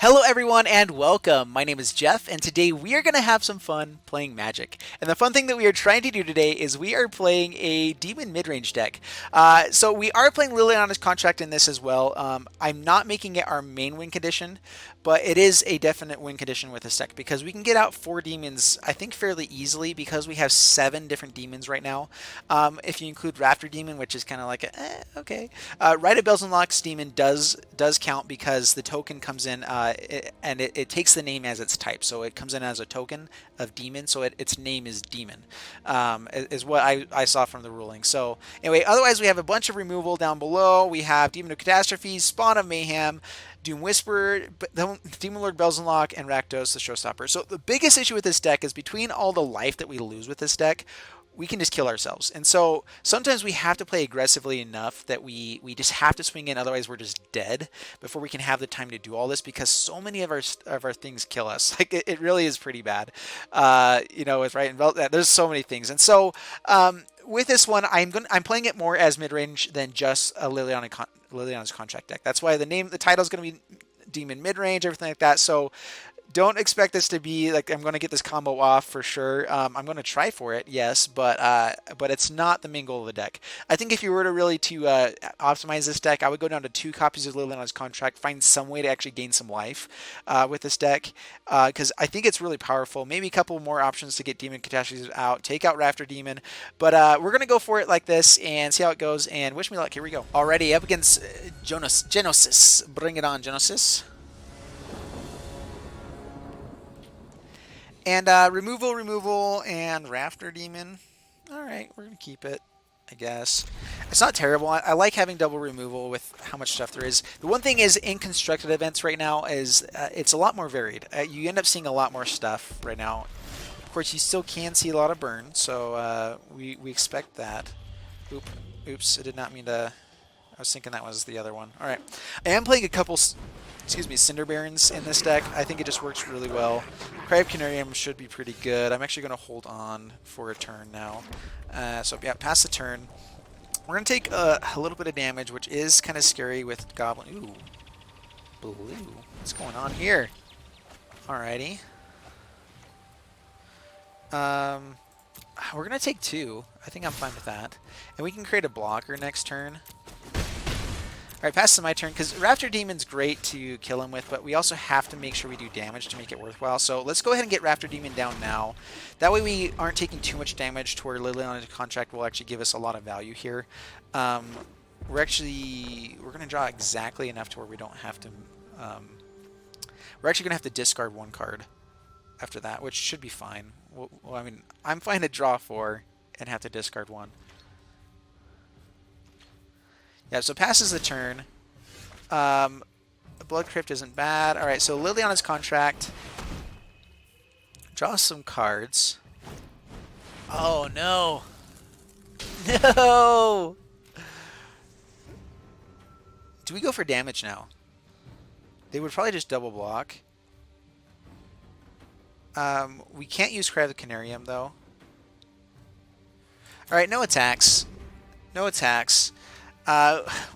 Hello everyone and welcome. My name is Jeff and today we are going to have some fun playing Magic. And the fun thing that we are trying to do today is we are playing a Demon Midrange deck. So we are playing Liliana's Contract in this as well. I'm not making it our main win condition, but it is a definite win condition with this deck because we can get out 4 demons I think fairly easily because we have 7 different demons right now. If you include Raptor Demon, which is kind of like okay. Rite of Bells and Locks Demon does count because the token comes in and it takes the name as its type. So it comes in as a token of demon, so its name is demon, is what I saw from the ruling. So anyway, otherwise we have a bunch of removal down below. We have Demon of Catastrophe, Spawn of Mayhem, Doom Whisperer, Demon Lord Belzenlock, and Rakdos the Showstopper. So the biggest issue with this deck is between all the life that we lose with this deck, we can just kill ourselves. And so sometimes we have to play aggressively enough that we just have to swing in, otherwise we're just dead before we can have the time to do all this because so many of our things kill us. Like it really is pretty bad. With Right and Belt, there's so many things. And so with this one, I'm playing it more as mid-range than just a Liliana's Contract deck. That's why the title is going to be Demon Midrange, everything like that. So don't expect this to be like I'm going to get this combo off for sure. I'm going to try for it, yes, but it's not the main goal of the deck. I think if you were to really optimize this deck, I would go down to 2 copies of Liliana's Contract, find some way to actually gain some life with this deck, because I think it's really powerful. Maybe a couple more options to get Demon Catastrophes out, take out Raptor Demon, but we're going to go for it like this and see how it goes, and wish me luck. Here we go. Already up against Genosis. Bring it on, Genosis. And removal, and Raptor Demon. Alright, we're going to keep it, I guess. It's not terrible. I like having double removal with how much stuff there is. The one thing is, in constructed events right now, is it's a lot more varied. You end up seeing a lot more stuff right now. Of course, you still can see a lot of burn, so we expect that. Oops, I did not mean to... I was thinking that was the other one. Alright. I am playing a couple... Cinder Barons in this deck. I think it just works really well. Cry of Canarium should be pretty good. I'm actually going to hold on for a turn now. So yeah, pass the turn. We're going to take a little bit of damage, which is kind of scary with Goblin. Ooh, blue. What's going on here? Alrighty. We're going to take 2. I think I'm fine with that. And we can create a blocker next turn. Alright, pass to my turn, because Raptor Demon's great to kill him with, but we also have to make sure we do damage to make it worthwhile. So let's go ahead and get Raptor Demon down now. That way we aren't taking too much damage to where Liliana's Contract will actually give us a lot of value here. We're going to draw exactly enough to where we don't have to... we're actually going to have to discard 1 card after that, which should be fine. Well, I mean, I'm fine to draw 4 and have to discard 1. Yeah, so passes the turn. Blood Crypt isn't bad. Alright, so Liliana's Contract. Draw some cards. Oh, no. No! Do we go for damage now? They would probably just double block. We can't use Cry of the Canarium, though. Alright, no attacks. No attacks.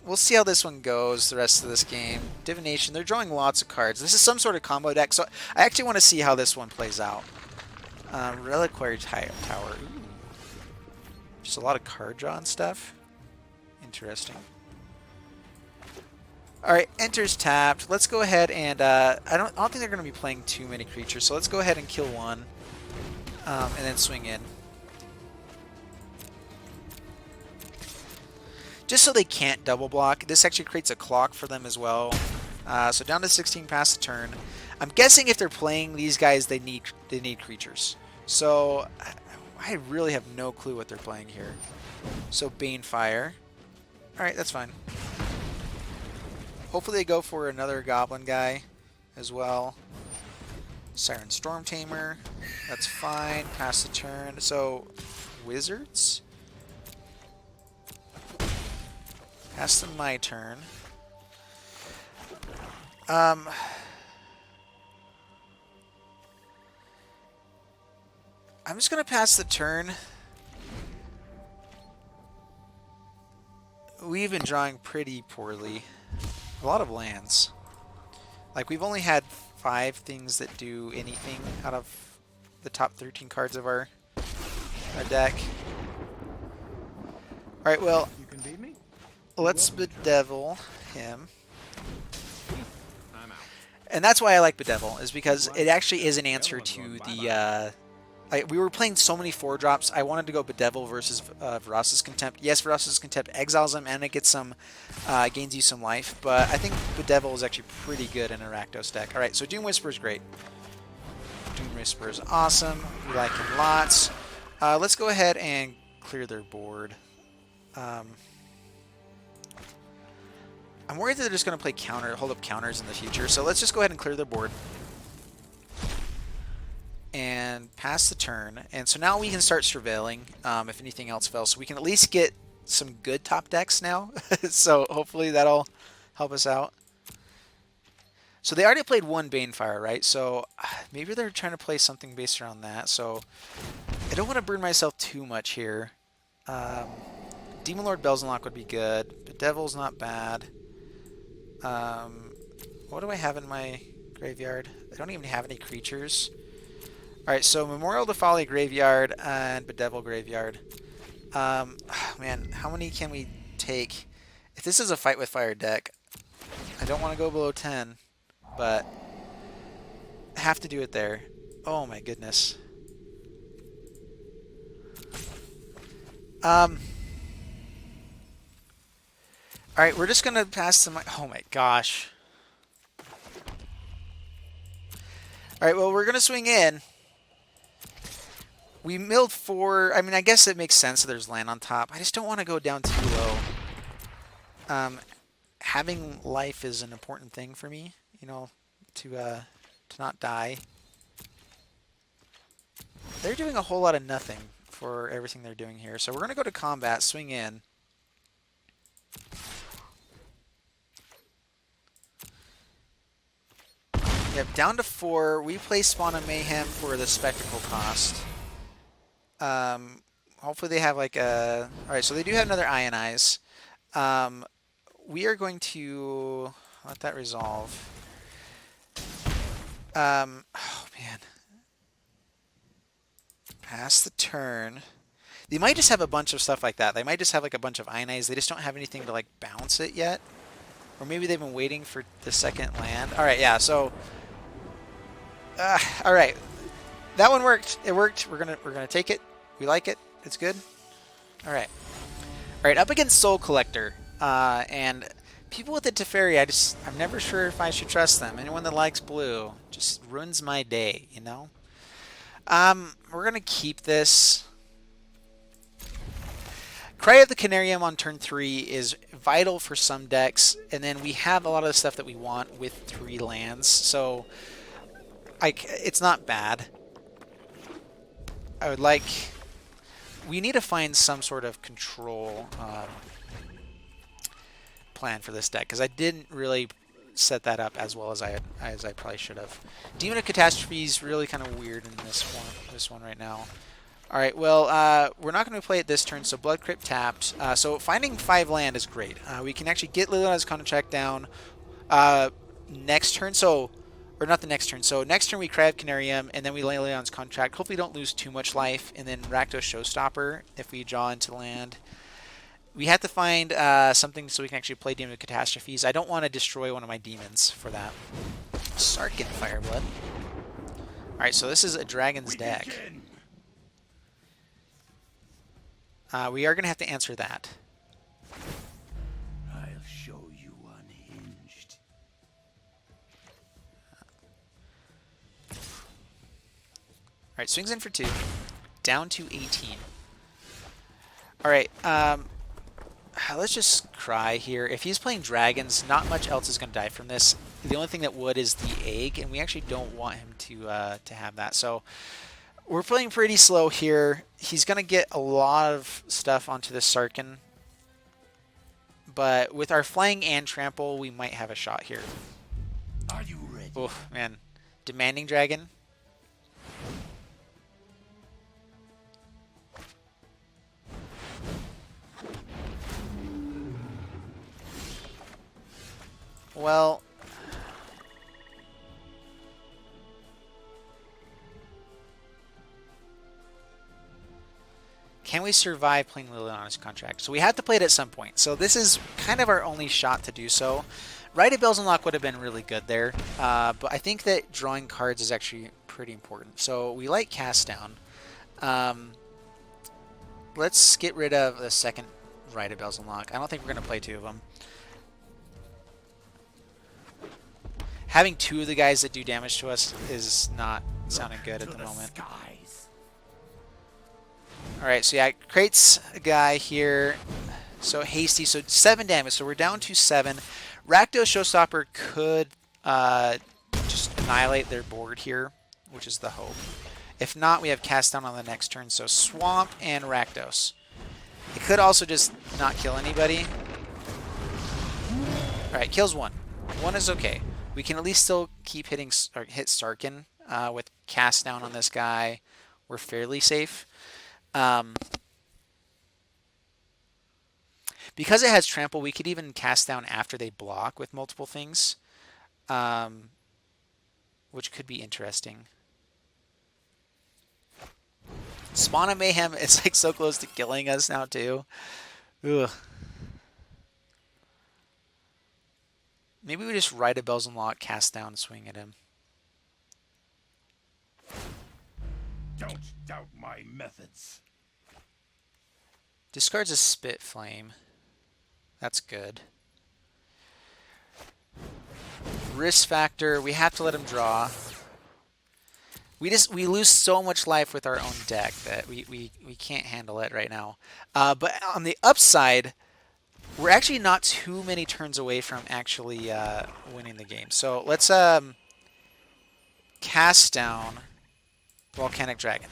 We'll see how this one goes the rest of this game. Divination, they're drawing lots of cards. This is some sort of combo deck, so I actually want to see how this one plays out. Reliquary Tower. Ooh. Just a lot of card draw and stuff. Interesting. Alright, enters tapped. Let's go ahead and, I don't think they're going to be playing too many creatures, so let's go ahead and kill 1. And then swing in. Just so they can't double block. This actually creates a clock for them as well. So down to 16 past the turn. I'm guessing if they're playing these guys, they need creatures. So I really have no clue what they're playing here. So Banefire. Alright, that's fine. Hopefully they go for another Goblin guy as well. Siren Storm Tamer. That's fine. Pass the turn. So Wizards. Pass them my turn. I'm just going to pass the turn. We've been drawing pretty poorly. A lot of lands. Like, we've only had 5 things that do anything out of the top 13 cards of our deck. Alright, well, You can beat me? let's bedevil him. I'm out. And that's why I like Bedevil, is because it actually is an answer to the... we were playing so many 4-drops, I wanted to go Bedevil versus Veros's Contempt. Yes, Veros's Contempt exiles him and it gets some, gains you some life, but I think Bedevil is actually pretty good in a Rakdos deck. Alright, so Doom Whisper is great. Doom Whisper is awesome. We like him lots. Let's go ahead and clear their board. I'm worried that they're just going to play hold up counters in the future, so let's just go ahead and clear their board. And pass the turn. And so now we can start surveilling if anything else fails. So we can at least get some good top decks now. So hopefully that'll help us out. So they already played one Banefire, right? So maybe they're trying to play something based around that. So I don't want to burn myself too much here. Demon Lord Belzenlock would be good. Bedevil's not bad. What do I have in my graveyard? I don't even have any creatures. Alright, so Memorial to Folly Graveyard and Bedevil Graveyard. Man, how many can we take? If this is a Fight with Fire deck, I don't want to go below 10, but I have to do it there. Oh my goodness. Alright, we're just going to pass some... Oh my gosh. Alright, well, we're going to swing in. We milled 4. I mean, I guess it makes sense that there's land on top. I just don't want to go down too low. Having life is an important thing for me, you know, to not die. They're doing a whole lot of nothing for everything they're doing here. So we're going to go to combat, swing in. Yep, down to 4. We play Spawn of Mayhem for the spectacle cost. Hopefully they have like a... Alright, so they do have another Ionize. We are going to let that resolve. Oh, man. Pass the turn. They might just have a bunch of stuff like that. They might just have like a bunch of Ionize. They just don't have anything to like bounce it yet. Or maybe they've been waiting for the second land. Alright, yeah, so... Alright. That one worked. It worked. We're gonna take it. We like it. It's good. Alright. Alright, up against Soul Collector. And people with the Teferi, I'm never sure if I should trust them. Anyone that likes blue just ruins my day, you know? We're gonna keep this. Cry of the Canarium on turn 3 is vital for some decks, and then we have a lot of the stuff that we want with 3 lands, so it's not bad. I would like... We need to find some sort of control plan for this deck, because I didn't really set that up as well as I probably should have. Demon of Catastrophe is really kind of weird in this one right now. Alright, well, we're not going to play it this turn, so Blood Crypt tapped. So finding 5 land is great. We can actually get Liliana's contract down next turn, so... Or not the next turn. So next turn we Cry of Canarium, and then we Liliana's contract. Hopefully don't lose too much life, and then Rakdos Showstopper if we draw into land. We have to find something so we can actually play Demon of Catastrophes. I don't want to destroy one of my demons for that. Sarkin Fireblood. Alright, so this is a Dragon's deck. We are going to have to answer that. I'll show you unhinged. Alright, swings in for 2. Down to 18. Alright, let's just cry here. If he's playing dragons, not much else is going to die from this. The only thing that would is the egg, and we actually don't want him to have that. So we're playing pretty slow here. He's going to get a lot of stuff onto the Sarkin. But with our flying and trample, we might have a shot here. Are you ready? Oh, man. Demanding Dragon. Well, can we survive playing Liliana's contract? So we have to play it at some point. So this is kind of our only shot to do so. Rite of Bells Unlock would have been really good there, but I think that drawing cards is actually pretty important. So we like Cast Down. Let's get rid of the second Rite of Bells Unlock. I don't think we're going to play two of them. Having two of the guys that do damage to us is not sounding good at the moment. Alright, so yeah, it creates a guy here. So hasty, so 7 damage. So we're down to 7. Rakdos Showstopper could just annihilate their board here, which is the hope. If not, we have Cast Down on the next turn. So Swamp and Rakdos. It could also just not kill anybody. Alright, kills 1. 1 is okay. We can at least still keep hitting or hit Sarkin with Cast Down on this guy. We're fairly safe. Because it has Trample, we could even Cast Down after they block with multiple things, which could be interesting. Spawn of Mayhem is like so close to killing us now too. Ugh. Maybe we just Rite of Bells Unlock, Cast Down, and swing at him. Don't doubt my methods. Discards a Spit Flame. That's good. Risk factor, we have to let him draw. We lose so much life with our own deck that we can't handle it right now. But on the upside, we're actually not too many turns away from actually winning the game. So let's Cast Down Volcanic Dragon.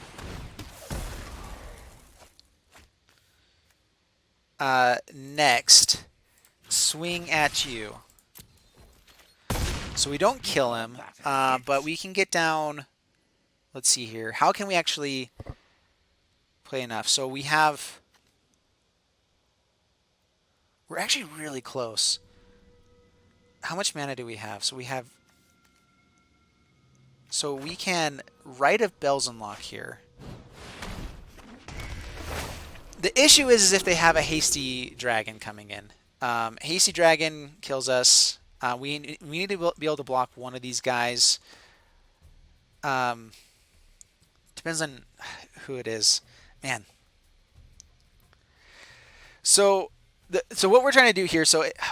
Next, swing at you. So we don't kill him, but we can get down. Let's see here. How can we actually play enough? So we have. We're actually really close. How much mana do we have? So we have. So we can Rite of Bells Unlock here. The issue is if they have a Hasty Dragon coming in. Hasty Dragon kills us. We need to be able to block one of these guys. Depends on who it is. Man. So what we're trying to do here,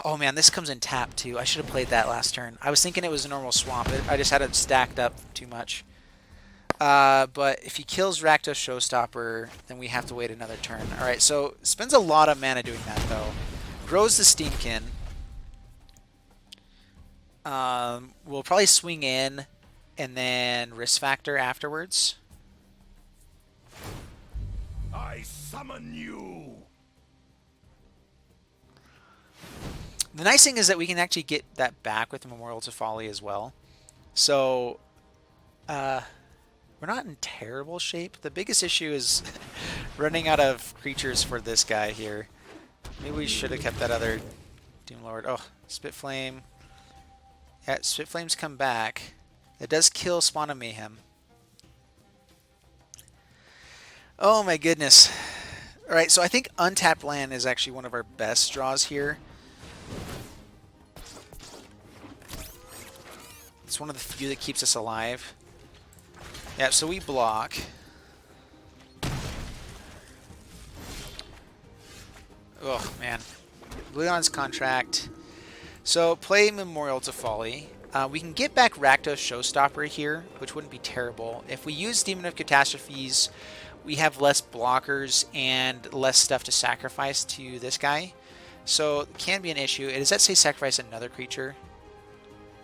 oh man, this comes in tap too. I should have played that last turn. I was thinking it was a normal swamp. I just had it stacked up too much. But if he kills Rakdos Showstopper, then we have to wait another turn. Alright, so spends a lot of mana doing that though. Grows the Steamkin. We'll probably swing in and then risk factor afterwards. I summon you. The nice thing is that we can actually get that back with Memorial to Folly as well. So, we're not in terrible shape. The biggest issue is running out of creatures for this guy here. Maybe we should have kept that other Doom Lord. Oh, Spit Flame. Yeah, Spit Flames come back. It does kill Spawn of Mayhem. Oh my goodness. Alright, so I think Untapped Land is actually one of our best draws here. It's one of the few that keeps us alive. Yeah, so we block. Oh, man. Leon's contract. So, play Memorial to Folly. We can get back Rakdos Showstopper here, which wouldn't be terrible. If we use Demon of Catastrophes, we have less blockers and less stuff to sacrifice to this guy. So, it can be an issue. Does that say sacrifice another creature?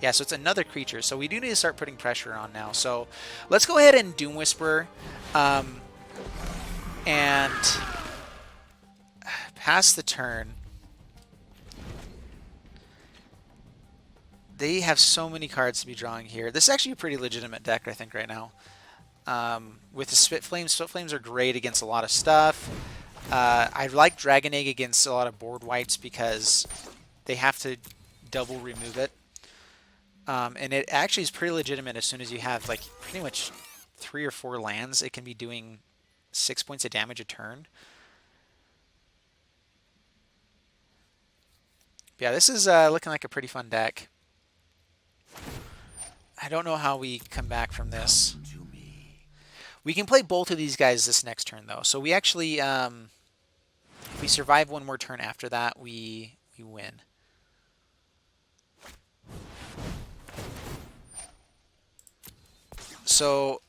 Yeah, so it's another creature. So we do need to start putting pressure on now. So let's go ahead and Doom Whisperer. And pass the turn. They have so many cards to be drawing here. This is actually a pretty legitimate deck, I think, right now. With the Spit Flames are great against a lot of stuff. I like Dragon Egg against a lot of board whites because they have to double remove it. And it actually is pretty legitimate as soon as you have like pretty much 3 or 4 lands. It can be doing 6 points of damage a turn. Yeah, this is looking like a pretty fun deck. I don't know how we come back from this. We can play both of these guys this next turn, though. So we actually, if we survive one more turn after that, we win. So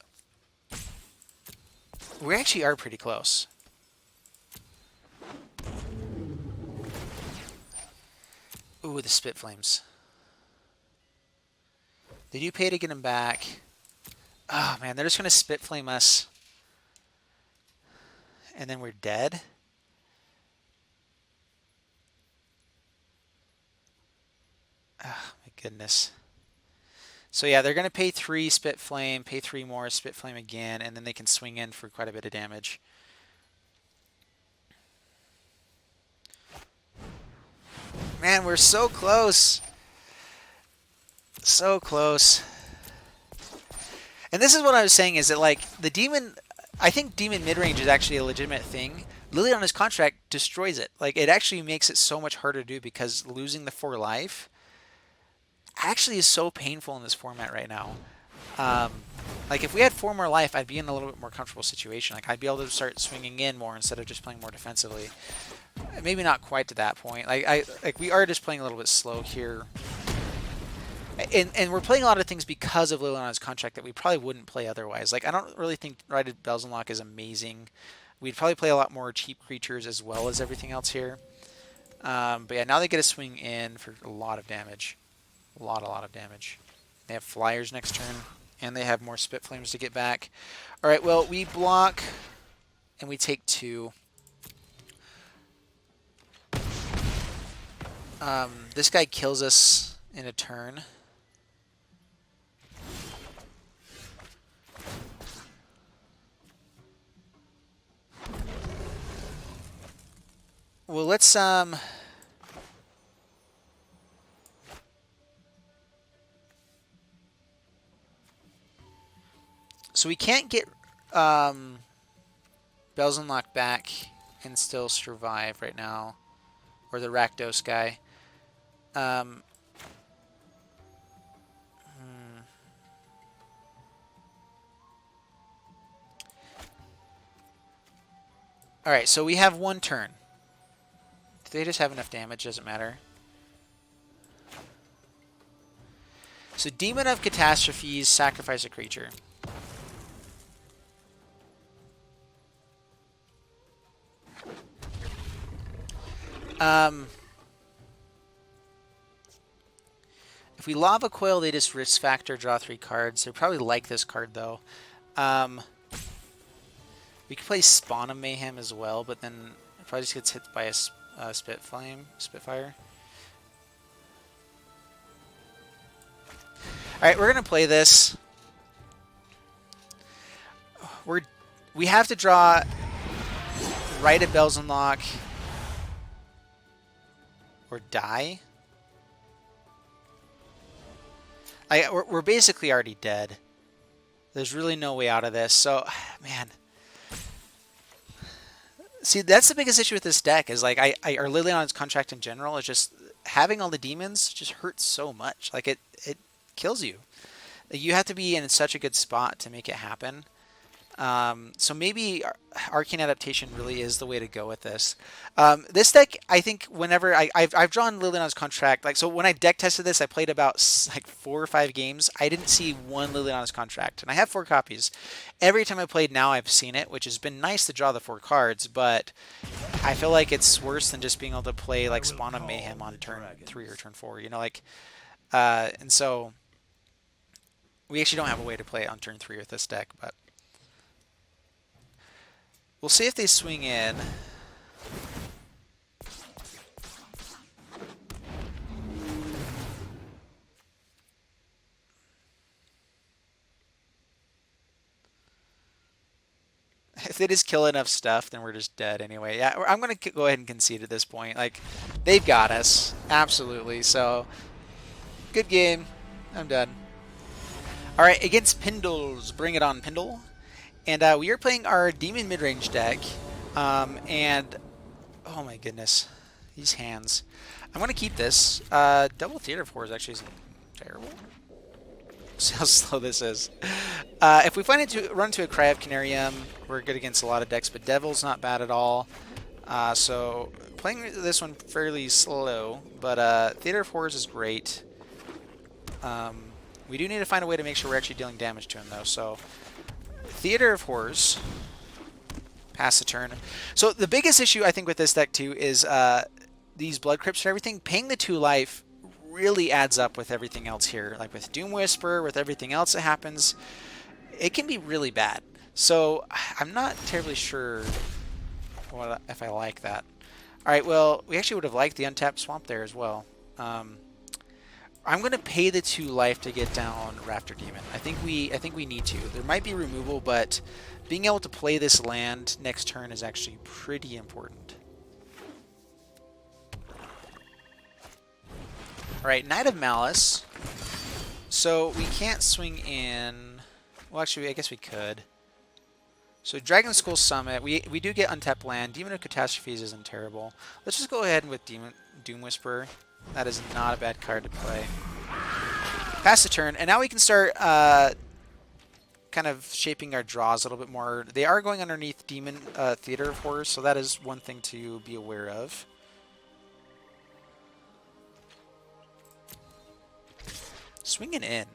we actually are pretty close. Ooh, the Spit Flames. They do pay to get him back. Oh, man, they're just going to Spit Flame us. And then we're dead. Oh, my goodness. So, yeah, they're going to pay 3 Spit Flame, pay 3 more, Spit Flame again, and then they can swing in for quite a bit of damage. Man, we're so close. So close. And this is what I was saying, is that, like, the Demon... I think Demon Midrange is actually a legitimate thing. Liliana's contract destroys it. Like, it actually makes it so much harder to do, because losing the 4 life actually is so painful in this format right now. Like, if we had 4 more life, I'd be in a little bit more comfortable situation. Like, I'd be able to start swinging in more instead of just playing more defensively. Maybe not quite to that point. Like we are just playing a little bit slow here. And we're playing a lot of things because of Liliana's contract that we probably wouldn't play otherwise. Like, I don't really think Righted Bells Unlock is amazing. We'd probably play a lot more cheap creatures as well as everything else here. But yeah, now they get a swing in for a lot of damage. A lot of damage. They have Flyers next turn, and they have more Spit Flames to get back. Alright, well, we block, and we take 2. This guy kills us in a turn. Well, let's so we can't get Bells Unlocked back and still survive right now, or the Rakdos guy. Alright, so we have 1 turn. If they just have enough damage, doesn't matter. So Demon of Catastrophes, sacrifice a creature. If we Lava Coil, they just risk factor, draw 3 cards. They probably like this card, though. We could play Spawn of Mayhem as well, but then it probably just gets hit by a Spitfire. Alright, we're going to play this. We have to draw Righted Bells Unlock or die. We're basically already dead. There's really no way out of this. So, man. See, that's the biggest issue with this deck, is like or Liliana's contract in general, is just having all the demons just hurts so much. Like, it kills you. You have to be in such a good spot to make it happen. So maybe Arcane Adaptation really is the way to go with this. This deck, I think, whenever I've drawn Liliana's contract, like, so when I deck tested this, I played about like 4 or 5 games. I didn't see one Liliana's contract, and I have 4 copies. Every time I played now, I've seen it, which has been nice to draw the 4 cards, but I feel like it's worse than just being able to play like Spawn of Mayhem on turn 3 or turn 4. You know, like, and so we actually don't have a way to play it on turn 3 with this deck, but. We'll see if they swing in. If they just kill enough stuff, then we're just dead anyway. Yeah, I'm going to go ahead and concede at this point. Like, they've got us. Absolutely. So, good game. I'm done. All right, against Pindles. Bring it on, Pindle. And we are playing our Demon Midrange deck, and oh my goodness, These hands. I'm going to keep this. Double Theater of Horrors actually isn't terrible. See how slow this is. If we run into a Cry of Canarium, we're good against a lot of decks, but Devil's not bad at all. So playing this one fairly slow, but Theater of Horrors is great. We do need to find a way to make sure we're actually dealing damage to him, though. So Theater of Horrors. Pass the turn. So the biggest issue, I think, with this deck, too, is these Blood Crypts and everything. Paying the 2 life really adds up with everything else here. Like with Doom Whisper, with everything else that happens, it can be really bad. So I'm not terribly sure if I like that. All right, well, we actually would have liked the untapped Swamp there as well. I'm going to pay the 2 life to get down Raptor Demon. I think we need to. There might be removal, but being able to play this land next turn is actually pretty important. All right, Knight of Malice. So we can't swing in. Well, actually, I guess we could. So Dragon Skull Summit. We do get untapped land. Demon of Catastrophes isn't terrible. Let's just go ahead with Doom Whisperer. That is not a bad card to play. Pass the turn, and now we can start kind of shaping our draws a little bit more. They are going underneath Demon Theater of Horrors, so that is one thing to be aware of. Swinging in.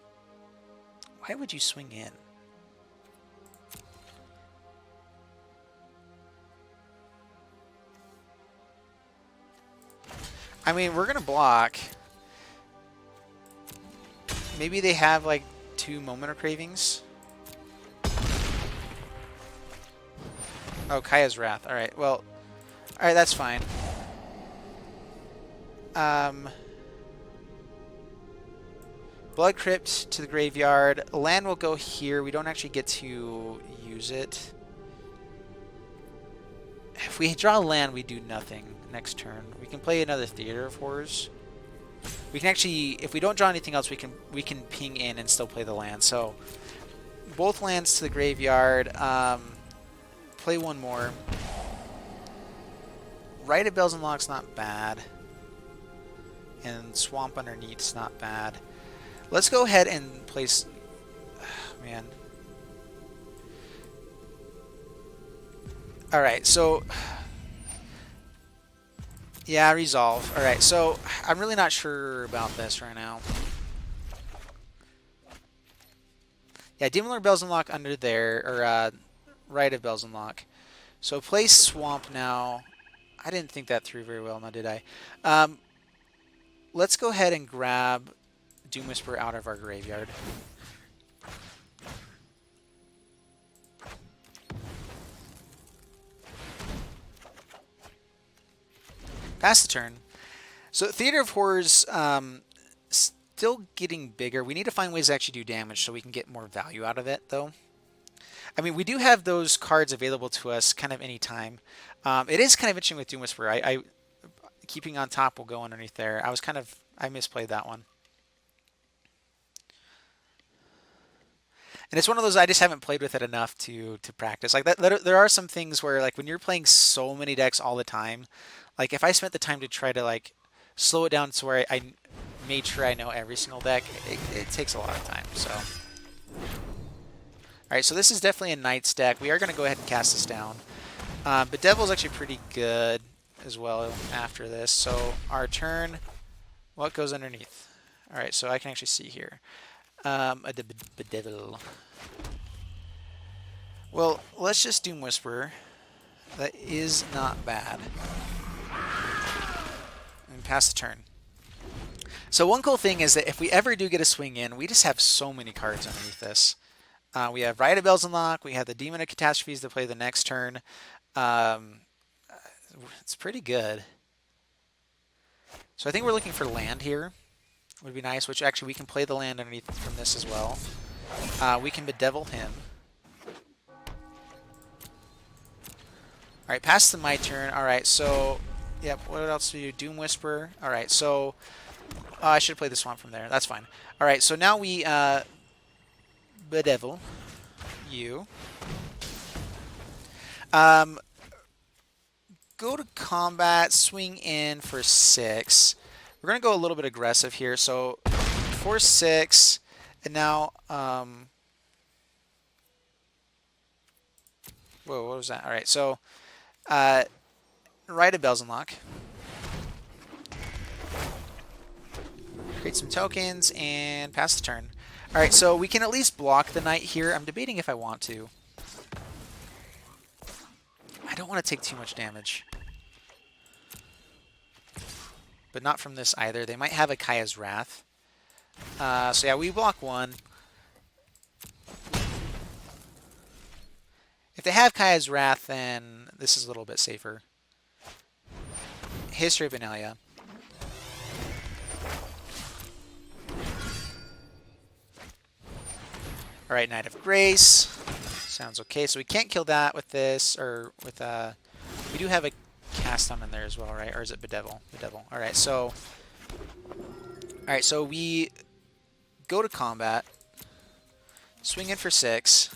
Why would you swing in? I mean, we're going to block. Maybe they have like 2 Moment of Cravings. Oh, Kaya's Wrath. Alright, well. Alright, that's fine. Blood Crypt to the graveyard. Land will go here. We don't actually get to use it. If we draw land, we do nothing next turn. We can play another Theater of Horrors. We can actually, if we don't draw anything else, we can ping in and still play the land. So both lands to the graveyard. Play one more. Rite of Bells and Locks not bad, and Swamp underneath's not bad. Let's go ahead and place. Man. All right, so. Yeah, resolve. All right, so I'm really not sure about this right now. Yeah, Demon Lord Bells Unlock under there, or Rite of Bells Unlock. So play Swamp now. I didn't think that through very well, now did I? Let's go ahead and grab Doom Whisperer out of our graveyard. Pass the turn. So Theater of Horrors, still getting bigger. We need to find ways to actually do damage so we can get more value out of it, though. I mean, we do have those cards available to us kind of any time. It is kind of interesting with Doom Whisperer. I keeping on top will go underneath there. I misplayed that one. And it's one of those I just haven't played with it enough to practice. Like there are some things where, like, when you're playing so many decks all the time, like if I spent the time to try to like slow it down to where I made sure I know every single deck, it takes a lot of time. So, all right, so this is definitely a Knight's deck. We are going to go ahead and cast this down. But Devil's actually pretty good as well after this. So our turn, what goes underneath? All right, so I can actually see here. A Devil. Well, let's just Doom Whisperer. That is not bad. And pass the turn. So one cool thing is that if we ever do get a swing in, we just have so many cards underneath this. We have Rite of Bells Unlock. We have the Demon of Catastrophes to play the next turn. It's pretty good. So I think we're looking for land here. Would be nice, which actually we can play the land underneath from this as well. We can bedevil him. Alright, pass to my turn. Alright, so, yep, what else do we do? Doom Whisperer. Alright, so, I should have played the Swamp from there. That's fine. Alright, so now we bedevil you. go to combat, swing in for 6. We're going to go a little bit aggressive here. So 4, 6, and now, whoa, what was that? All right, so write a Belzenlock. Create some tokens and pass the turn. All right, so we can at least block the knight here. I'm debating if I want to. I don't want to take too much damage. But not from this either. They might have a Kaya's Wrath. So yeah, we block 1. If they have Kaya's Wrath, then this is a little bit safer. History of Benalia. Alright, Knight of Grace. Sounds okay. So we can't kill that with this, or with, we do have a cast on in there as well, right? Or is it Bedevil? Bedevil. Alright, so we go to combat. Swing in for 6.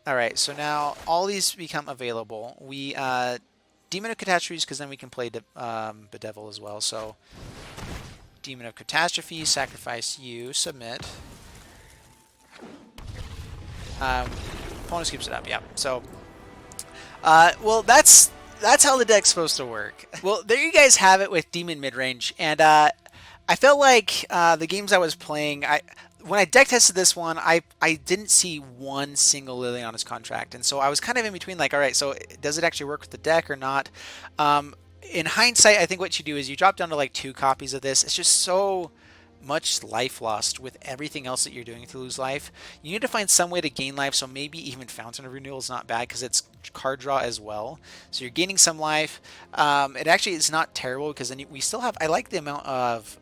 Alright, so now all these become available. We, Demon of Catastrophes, because then we can play Bedevil as well, so Demon of Catastrophe, sacrifice you, submit. Opponent scoops it up, yeah. So, well, that's how the deck's supposed to work. Well, there you guys have it with Demon Midrange, and I felt like the games I was playing, when I deck tested this one, I didn't see one single Liliana's contract, and so I was kind of in between, like, all right, so does it actually work with the deck or not? In hindsight, I think what you do is you drop down to like 2 copies of this. It's just so much life lost with everything else that you're doing to lose life. You need to find some way to gain life, so maybe even Fountain of Renewal is not bad because it's card draw as well. So you're gaining some life. It actually is not terrible because then we still have, I like the amount of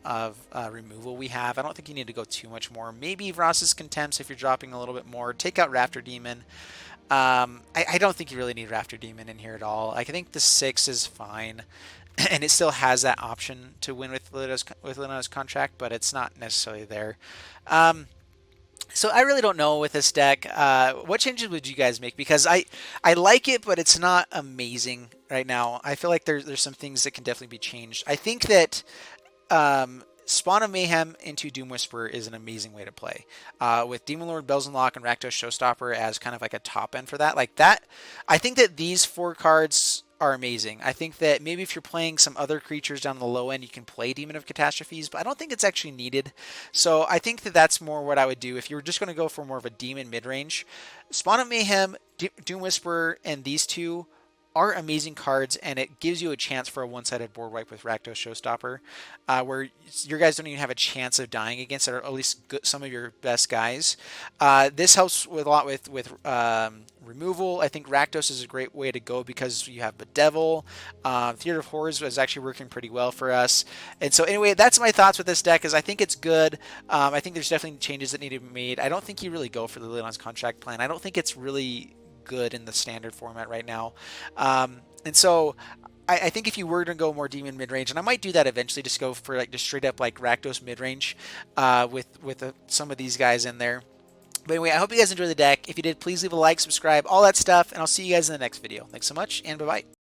removal we have. I don't think you need to go too much more. Maybe Ross's Contempts if you're dropping a little bit more. Take out Raptor Demon. I don't think you really need Raptor Demon in here at all. I think the 6 is fine, and it still has that option to win with Liliana's contract, but it's not necessarily there. So I really don't know with this deck. What changes would you guys make? Because I like it, but it's not amazing right now. I feel like there's some things that can definitely be changed. I think that Spawn of Mayhem into Doom Whisperer is an amazing way to play. With Demon Lord, Belzenlock, and Rakdos Showstopper as kind of like a top end for that. Like that, I think that these 4 cards are amazing. I think that maybe if you're playing some other creatures down the low end, you can play Demon of Catastrophes, but I don't think it's actually needed. So I think that that's more what I would do. If you were just going to go for more of a Demon mid-range, Spawn of Mayhem, Doom Whisperer, and these 2 are amazing cards, and it gives you a chance for a one-sided board wipe with Rakdos Showstopper, where your guys don't even have a chance of dying against it, or at least some of your best guys. This helps with a lot with removal. I think Rakdos is a great way to go because you have Bedevil. Theater of Horrors is actually working pretty well for us. And so anyway, that's my thoughts with this deck. Is I think it's good. I think there's definitely changes that need to be made. I don't think you really go for the Liliana's contract plan. I don't think it's really good in the standard format right now. And so I think if you were to go more Demon mid-range, and I might do that eventually, just go for like just straight up like Rakdos mid-range with some of these guys in there. But anyway, I hope you guys enjoy the deck. If you did, please leave a like, subscribe, all that stuff, and I'll see you guys in the next video. Thanks so much, and bye-bye.